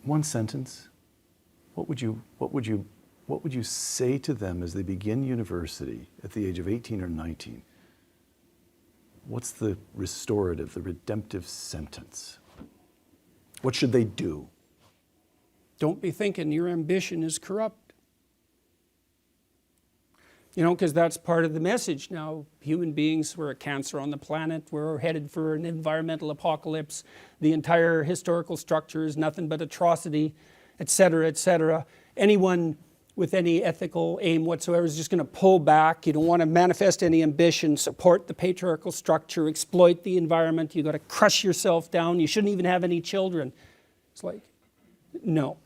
One sentence. What would you say to them as they begin university at the age of 18 or 19? What's the restorative, the redemptive sentence? What should they do? Don't be thinking your ambition is corrupt. You know, because that's part of the message now. Human beings, we're a cancer on the planet. We're headed for an environmental apocalypse. The entire historical structure is nothing but atrocity, etc., etc. Anyone with any ethical aim whatsoever is just going to pull back. You don't want to manifest any ambition, support the patriarchal structure, exploit the environment. You've got to crush yourself down. You shouldn't even have any children. It's like, no.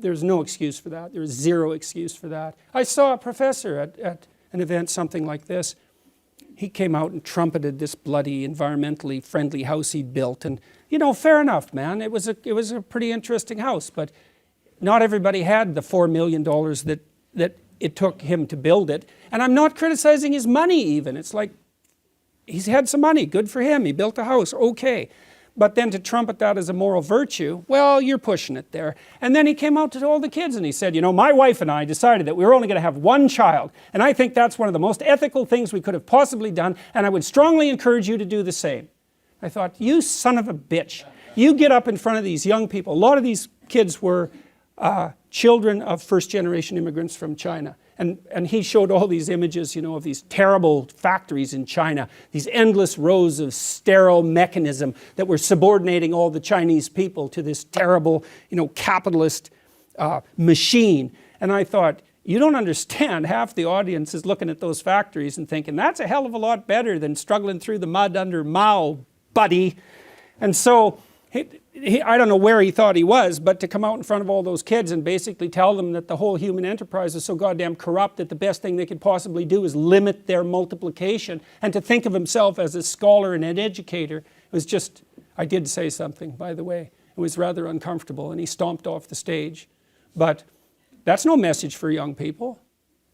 There's no excuse for that. There's zero excuse for that. I saw a professor at an event, something like this. He came out and trumpeted this bloody, environmentally friendly house he'd built. And, you know, fair enough, man. It was a pretty interesting house. But not everybody had the $4 million that it took him to build it. And I'm not criticizing his money even. It's like, he's had some money. Good for him. He built a house. Okay. But then to trumpet that as a moral virtue, well, you're pushing it there. And then he came out to all the kids and he said, you know, my wife and I decided that we were only going to have one child. And I think that's one of the most ethical things we could have possibly done. And I would strongly encourage you to do the same. I thought, you son of a bitch. You get up in front of these young people. A lot of these kids were children of first-generation immigrants from China. And he showed all these images, you know, of these terrible factories in China, these endless rows of sterile mechanism that were subordinating all the Chinese people to this terrible, you know, capitalist machine. And I thought, you don't understand. Half the audience is looking at those factories and thinking, that's a hell of a lot better than struggling through the mud under Mao, buddy. And so I don't know where he thought he was, but to come out in front of all those kids and basically tell them that the whole human enterprise is so goddamn corrupt that the best thing they could possibly do is limit their multiplication, and to think of himself as a scholar and an educator, it was just, I did say something, by the way. It was rather uncomfortable, and he stomped off the stage. But that's no message for young people.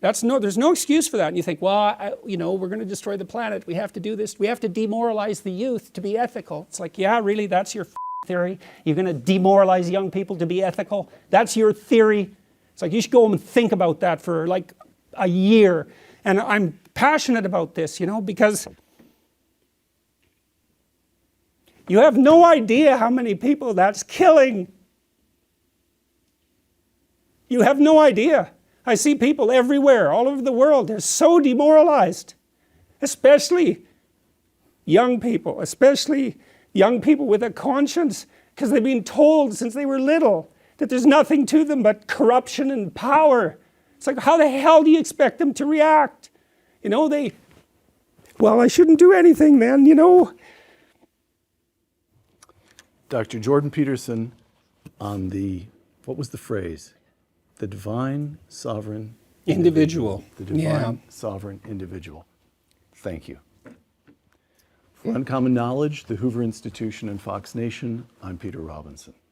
There's no excuse for that. And you think, well, you know, we're going to destroy the planet. We have to do this. We have to demoralize the youth to be ethical. It's like, yeah, really, that's your theory? You're going to demoralize young people to be ethical? That's your theory? It's like, you should go home and think about that for like a year. And I'm passionate about this, you know, because you have no idea how many people that's killing. You have no idea. I see people everywhere, all over the world. They're so demoralized, especially young people, especially young people with a conscience, because they've been told since they were little that there's nothing to them but corruption and power. It's like, how the hell do you expect them to react? You know, well, I shouldn't do anything then, you know. Dr. Jordan Peterson on what was the phrase? The divine sovereign individual. The divine sovereign individual. Thank you. For Uncommon Knowledge, the Hoover Institution, and Fox Nation, I'm Peter Robinson.